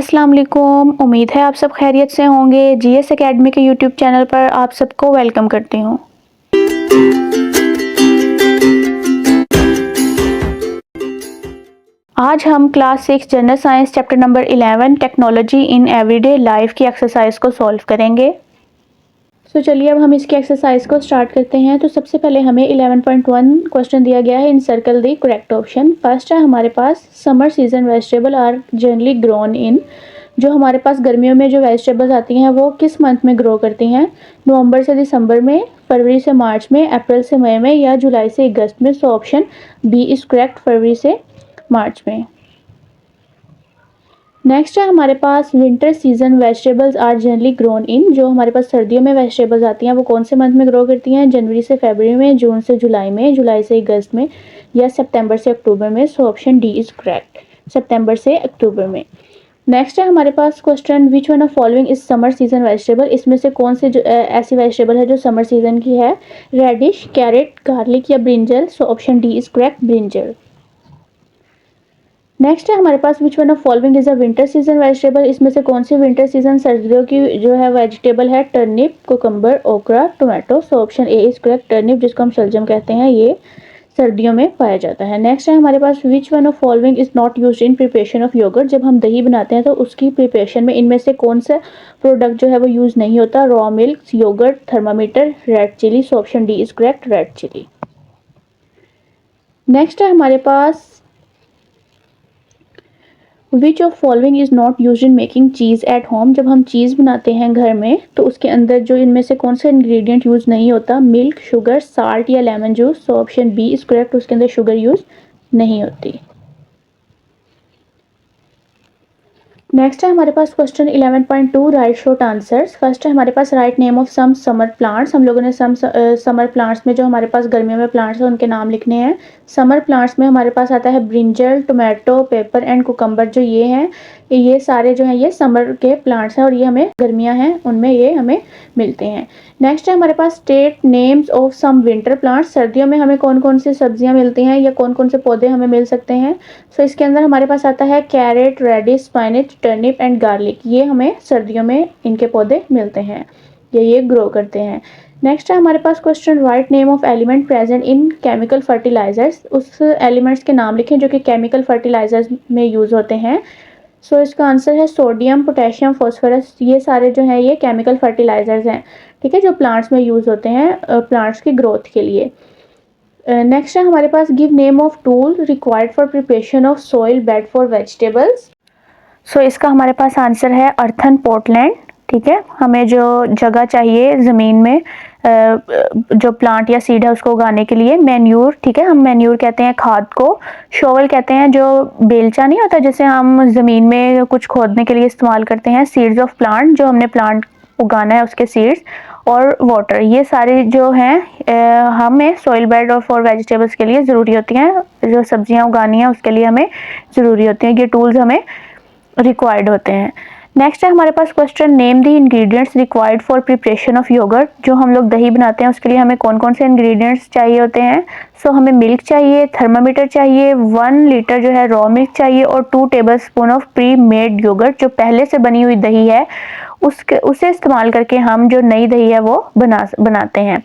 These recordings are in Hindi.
अस्सलाम वालेकुम। उम्मीद है आप सब खैरियत से होंगे। जीएस एकेडमी के यूट्यूब चैनल पर आप सबको वेलकम करती हूँ। आज हम class 6 general science chapter number 11 technology in everyday life की एक्सरसाइज को सॉल्व करेंगे। चलिए अब हम इसकी एक्सरसाइज को स्टार्ट करते हैं। तो सबसे पहले हमें 11.1 क्वेश्चन दिया गया है, encircle the correct option. First है हमारे पास summer season vegetable are generally grown in. जो हमारे पास गर्मियों में जो वेजिटेबल्स आती हैं वो किस मंथ में ग्रो करती हैं? नवंबर से दिसंबर में, फरवरी से मार्च में, अप्रैल से मई में या जुलाई से अगस्त में। So option B is correct, फरवरी से मार्च में। नेक्स्ट है हमारे पास winter season vegetables are generally grown in. जो हमारे पास सर्दियों में वेजिटेबल्स आती हैं वो कौन से मंथ में ग्रो करती हैं? जनवरी से फरवरी में, जून से जुलाई में, जुलाई से अगस्त में या सितंबर से अक्टूबर में। So option D is correct, सितंबर से अक्टूबर में। नेक्स्ट है हमारे पास question, which one of following is summer season vegetable. इसमें से कौन सी ऐसी वेजिटेबल है जो समर सीजन की है? रेडिश, कैरेट, गार्लिक या brinjal. So option D is correct, brinjal. Next है हमारे पास, which one of following is a winter season vegetable. इसमें से कौन सी विंटर सीजन सर्दियों की जो है वेजिटेबल है? टर्निप, कुकम्बर, ओकरा, tomato. So option A is correct, turnip, जिसको हम शलजम कहते हैं, ये सर्दियों में पाया जाता है। नेक्स्ट है हमारे पास, which one of following is not used in preparation of yogurt. जब हम दही बनाते हैं तो उसकी प्रिपरेशन में इनमें से कौन सा प्रोडक्ट जो है वो यूज नहीं होता? Raw milk, yogurt, thermometer, red chilli. So option D is correct, red chilli. Next है हमारे पास, which of following is not use in making cheese at home. जब हम चीज़ बनाते हैं घर में तो उसके अंदर जो इनमें से कौन सा इंग्रेडिएंट यूज नहीं होता? मिल्क, शुगर, साल्ट या lemon juice. So option B is correct, उसके अंदर शुगर यूज नहीं होती। नेक्स्ट है हमारे पास question 11.2, write short answers. First है हमारे पास, write name of some summer plants. हम लोगों ने समर प्लांट्स में जो हमारे पास गर्मियों में प्लांट्स हैं उनके नाम लिखने हैं। समर प्लांट्स में हमारे पास आता है brinjal, tomato, paper and cucumber. जो ये हैं ये सारे जो हैं ये समर के प्लांट्स हैं और ये हमें गर्मियाँ हैं उनमें ये हमें मिलते हैं। नेक्स्ट है हमारे पास, state names of some winter plants. सर्दियों में हमें कौन कौन सी सब्जियां मिलती हैं या कौन कौन से पौधे हमें मिल सकते हैं? सो इसके अंदर हमारे पास आता है carrot, radish, spinach, turnip and garlic. ये हमें सर्दियों में इनके पौधे मिलते हैं, ये ग्रो करते हैं। नेक्स्ट है हमारे पास question, write name of element present in chemical fertilisers. उस एलिमेंट्स के नाम लिखें जो कि केमिकल फर्टिलाइजर्स में यूज होते हैं। सो इसका आंसर है सोडियम, पोटेशियम, फॉस्फोरस। ये सारे जो हैं ये केमिकल फर्टिलाइजर्स हैं, ठीक है, जो प्लांट्स में यूज होते हैं प्लांट्स की ग्रोथ के लिए। नेक्स्ट है हमारे पास, give name of tool required for preparation of soil bed for vegetables. So इसका हमारे पास आंसर है अर्थन पोर्टलैंड, ठीक है। हमें जो जगह चाहिए ज़मीन में जो प्लांट या सीड है उसको उगाने के लिए, मैन्यूर, ठीक है, हम मैन्यूर कहते हैं खाद को। शोवल कहते हैं जो बेलचा नहीं होता जिसे हम ज़मीन में कुछ खोदने के लिए इस्तेमाल करते हैं। सीड्स ऑफ प्लांट, जो हमने प्लांट उगाना है उसके सीड्स। और वाटर, ये सारे जो हैं हमें सॉइल बेड और फॉर वेजिटेबल्स के लिए ज़रूरी होती हैं। जो सब्जियां उगानी है उसके लिए हमें ज़रूरी होती हैं, ये टूल्स हमें रिक्वायर्ड होते हैं। नेक्स्ट है हमारे पास question, name the ingredients required for preparation of yogurt. जो हम लोग दही बनाते हैं उसके लिए हमें कौन कौन से इंग्रेडिएंट्स चाहिए होते हैं? सो हमें मिल्क चाहिए, थर्मामीटर चाहिए, 1 लीटर जो है रॉ मिल्क चाहिए और 2 tablespoon of pre made yogurt. जो पहले से बनी हुई दही है उसे इस्तेमाल करके हम जो नई दही है वो बनाते हैं।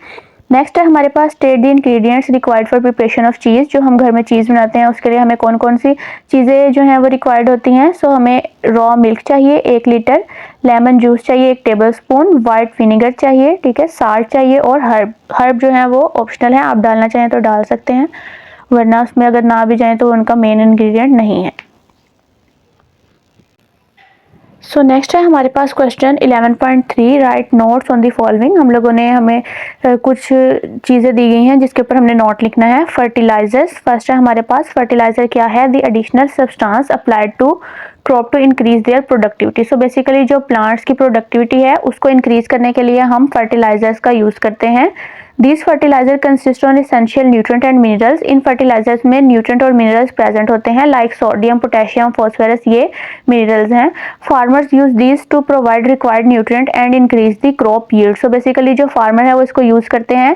नेक्स्ट है हमारे पास, state the ingredients required for preparation of cheese. जो हम घर में चीज़ बनाते हैं उसके लिए हमें कौन कौन सी चीज़ें जो हैं वो रिक्वायर्ड होती हैं? सो हमें रॉ मिल्क चाहिए 1 लीटर, लेमन जूस चाहिए 1 टेबलस्पून, वाइट विनेगर चाहिए, ठीक है, साल्ट चाहिए और हर्ब जो है वो ऑप्शनल है, आप डालना चाहें तो डाल सकते हैं, वरना उसमें अगर ना भी जाए तो उनका मेन इंग्रेडिएंट नहीं है। सो नेक्स्ट है हमारे पास question 11.3, write notes on the following. हम लोगों ने हमें कुछ चीज़ें दी गई हैं जिसके ऊपर हमने नोट लिखना है। फर्टिलाइजर्स, फर्स्ट है हमारे पास, फर्टिलाइजर क्या है? The additional substance applied to crop to increase their productivity. So basically जो प्लांट्स की प्रोडक्टिविटी है उसको इंक्रीज करने के लिए हम फर्टिलाइजर्स का यूज़ करते हैं। These fertilizer consist on essential nutrient and minerals। इन फर्टिलाइजर्स में न्यूट्रिएंट और मिनरल्स प्रेजेंट होते हैं, लाइक सोडियम, पोटेशियम, फॉस्फोरस, ये मिनरल्स हैं। Farmers use these to provide required nutrient and increase the crop yield. So basically जो फार्मर है वो इसको यूज करते हैं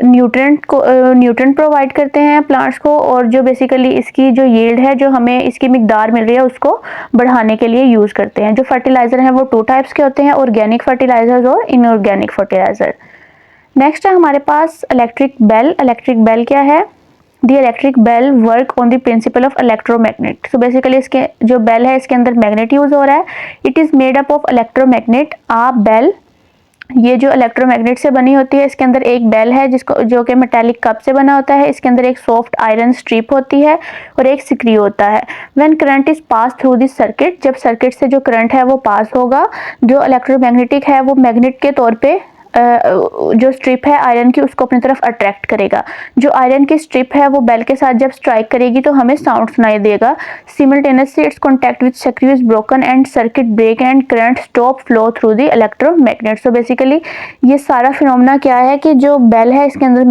न्यूट्रेंट प्रोवाइड करते हैं प्लांट्स को, और जो बेसिकली इसकी जो यील्ड है, जो हमें इसकी मिकदार मिल रही है, उसको बढ़ाने के लिए यूज़ करते हैं। जो फर्टिलाइज़र हैं वो 2 टाइप्स के होते हैं, ऑर्गेनिक फर्टिलाइजर्स और इनऑर्गेनिक फर्टिलाइज़र। नेक्स्ट है हमारे पास इलेक्ट्रिक बेल। इलेक्ट्रिक बेल क्या है? The electric bell work on the principle of electromagnet. So basically इसके जो बेल है इसके अंदर मैग्नेट यूज हो रहा है। It is made up of electromagnet. A bell, ये जो इलेक्ट्रोमैग्नेट से बनी होती है, इसके अंदर एक बेल है जिसको जो कि मेटालिक कप से बना होता है। इसके अंदर एक सॉफ्ट आयरन स्ट्रिप होती है और एक स्क्रू होता है। When current is pass through this circuit, जब सर्किट से जो करंट है वो पास होगा, जो इलेक्ट्रोमैग्नेटिक है वो मैग्नेट के तौर पे जो स्ट्रिप है आयरन की उसको अपनी तरफ अट्रैक्ट करेगा। जो आयरन की स्ट्रिप है वो बेल के साथ जब स्ट्राइक करेगी तो हमें साउंड सुनाई देगा। Simultaneously its contact with screw is broken and circuit break and current stop flow through the electromagnet. So basically ये सारा फिनोमेना क्या है कि जो बेल है इसके अंदर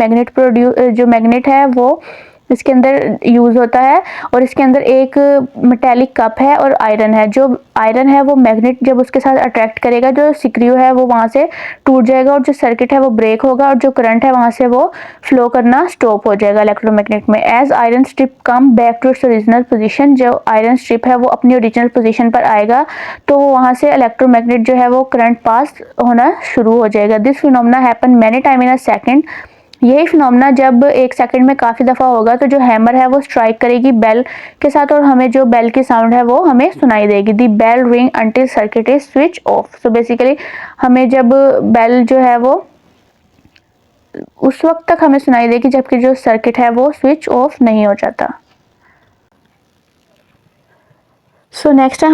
जो मैग्नेट है वो इसके अंदर यूज होता है, और इसके अंदर एक मेटालिक कप है और आयरन है। जो आयरन है वो मैग्नेट जब उसके साथ अट्रैक्ट करेगा, जो स्क्रू है वो वहां से टूट जाएगा और जो सर्किट है वो ब्रेक होगा, और जो करंट है वहां से वो फ्लो करना स्टॉप हो जाएगा इलेक्ट्रोमैग्नेट में। As iron strip come back to its original position, जो आयरन स्ट्रिप है वो अपनी ओरिजिनल पोजीशन पर आएगा तो वहां से इलेक्ट्रोमैग्नेट जो है वो करंट पास होना शुरू हो जाएगा। This phenomena happen many time in a second. यही फिनोमेना जब 1 सेकंड में काफ़ी दफ़ा होगा तो जो हैमर है वो स्ट्राइक करेगी बेल के साथ, और हमें जो बेल की साउंड है वो हमें सुनाई देगी। The bell ring until circuit is switch off. So basically हमें जब बेल जो है वो उस वक्त तक हमें सुनाई देगी जबकि जो सर्किट है वो स्विच ऑफ नहीं हो जाता। सो नेक्स्ट है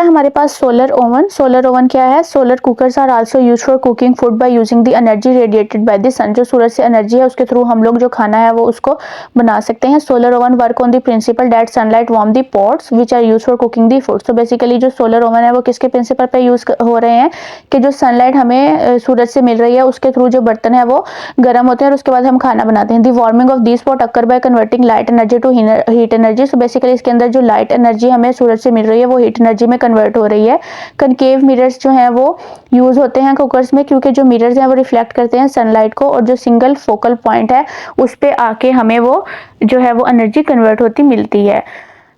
हमारे पास सोलर ओवन। सोलर ओवन क्या है? Solar cookers are also use for cooking food by using the energy radiated by the sun. जो सूरज से एनर्जी है उसके थ्रू हम लोग जो खाना है वो उसको बना सकते हैं। Solar oven work on the principle that sunlight warm the pots which are use for cooking the food. So basically जो सोलर ओवन है वो किसके प्रिंसिपल पे यूज हो रहे हैं कि जो सनलाइट हमें सूरज से मिल रही है उसके थ्रू जो बर्तन है वो गर्म होते हैं और उसके बाद हम खाना बनाते हैं। The warming of this pot occur by converting light energy to heat energy. So basically इसके अंदर जो लाइट एनर्जी हमें सूरज से मिल रही है वो हीट एनर्जी में कन्वर्ट हो रही है। कनकेव मिरर्स जो हैं वो यूज होते हैं कुकर्स में, क्योंकि जो मिरर्स हैं वो रिफ्लेक्ट करते हैं सनलाइट को, और जो सिंगल फोकल पॉइंट है उस पे आके हमें वो जो है वो एनर्जी कन्वर्ट होती मिलती है।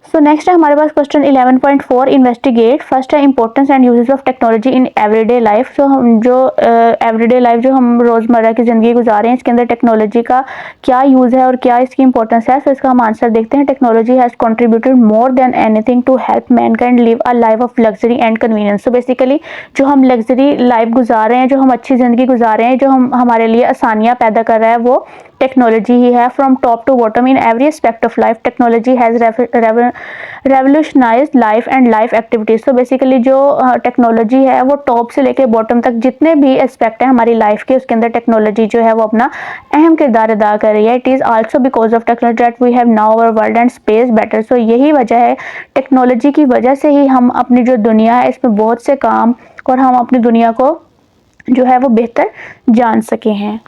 सो नेक्स्ट है हमारे पास क्वेश्चन 11.4 इन्वेस्टिगेट। फर्स्ट है importance and uses of technology in everyday life. So हम जो एवरीडे लाइफ जो हम रोज़मर्रा की ज़िंदगी गुजार रहे हैं इसके अंदर टेक्नोलॉजी का क्या यूज़ है और क्या इसकी इंपॉर्टेंस है। सो इसका हम आंसर देखते हैं। Technology has contributed more than anything to help mankind live a life of luxury and convenience. So basically जो हम लग्जरी लाइफ गुजार रहे हैं, जो हम अच्छी ज़िंदगी गुजार रहे हैं, जो हम हमारे लिए आसानियाँ पैदा कर रहा है वो टेक्नोलॉजी ही है। From top to bottom in every aspect of life technology has revolutionised life and life activities. तो बेसिकली जो टेक्नोलॉजी है वो टॉप से लेकर बॉटम तक जितने भी एस्पेक्ट है हमारी लाइफ के उसके अंदर टेक्नोलॉजी जो है वो अपना अहम किरदार अदा कर रही है। It is also because of technology that we have now our world and space better. So यही वजह है, टेक्नोलॉजी की वजह से ही हम अपनी जो दुनिया है इसमें बहुत से काम और हम अपनी दुनिया को जो है वो बेहतर जान सके हैं।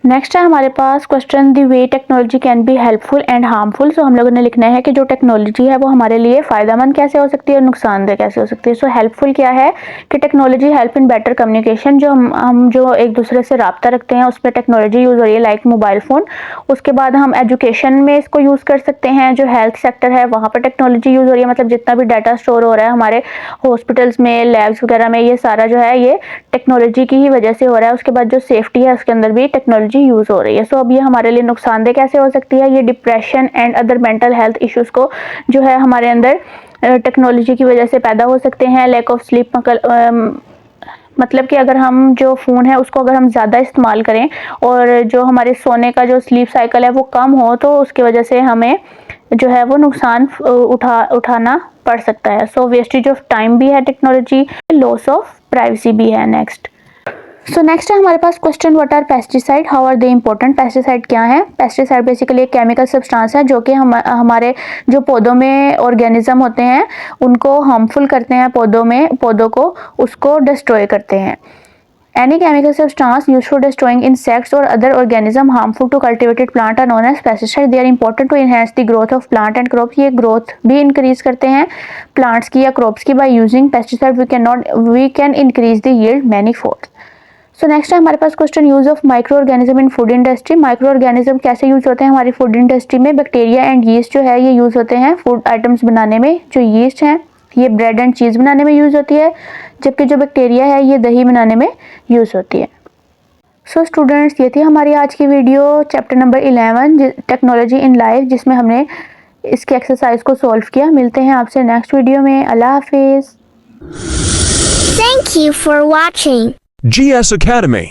नेक्स्ट है हमारे पास question the way technology can be helpful and harmful. So हम लोगों ने लिखना है कि जो टेक्नोलॉजी है वो हमारे लिए फ़ायदेमंद कैसे हो सकती है और नुकसानदेह कैसे हो सकती है। सो हेल्पफुल क्या है कि technology help in better communication. जो हम जो एक दूसरे से रब्ता रखते हैं उसमें टेक्नोलॉजी यूज़ हो रही है, लाइक मोबाइल फ़ोन। उसके बाद हम एजुकेशन में इसको यूज़ कर सकते हैं। जो हेल्थ सेक्टर है वहाँ पर टेक्नोलॉजी यूज़ हो रही है, मतलब जितना भी डाटा स्टोर हो रहा है हमारे हॉस्पिटल्स में, लैब्स वगैरह में, ये सारा जो है ये टेक्नोलॉजी की ही वजह से हो रहा है। उसके बाद जो सेफ्टी है उसके अंदर भी टेक्नोलॉजी यूज़ हो रही है। सो अब ये हमारे लिए नुकसानदेह कैसे हो सकती है? ये depression and other mental health issues को जो है हमारे अंदर टेक्नोलॉजी की वजह से पैदा हो सकते हैं। लैक ऑफ स्लीप, मतलब कि अगर हम जो फ़ोन है उसको अगर हम ज़्यादा इस्तेमाल करें और जो हमारे सोने का जो स्लीप साइकिल है वो कम हो तो उसकी वजह से हमें जो है वो नुकसान उठाना पड़ सकता है। सो वेस्टेज ऑफ टाइम भी है टेक्नोलॉजी, लॉस ऑफ प्राइवेसी भी है। नेक्स्ट है हमारे पास question what are pesticide, how are they important. Pesticide क्या है? पेस्टिसाइड बेसिकली एक केमिकल सब्सटेंस है जो कि हमारे जो पौधों में ऑर्गेनिज्म होते हैं उनको हार्मफुल करते हैं, पौधों को उसको डिस्ट्रॉय करते हैं। Any chemical substance used for destroying insects or other organism harmful to cultivated plant are known as pesticide. They are important to enhance the growth of plant and crops. ये growth भी increase करते हैं plants की या crops की। By using pesticide we can increase the yield manifold. So next है हमारे पास question use of micro organism in food industry. Micro organism कैसे यूज होते हैं हमारी फूड इंडस्ट्री में? बैक्टीरिया एंड यीस्ट जो है ये यूज होते हैं फूड आइटम्स बनाने में। जो यीस्ट है ये ब्रेड एंड चीज बनाने में यूज होती है, जबकि जो बैक्टीरिया है ये दही बनाने में यूज होती है। सो स्टूडेंट्स, ये थी हमारी आज की video chapter number 11 technology in life, जिसमें हमने इसके एक्सरसाइज को सॉल्व किया। मिलते हैं आपसे नेक्स्ट वीडियो में। अल्लाह हाफिज। Thank you for watching GS Academy.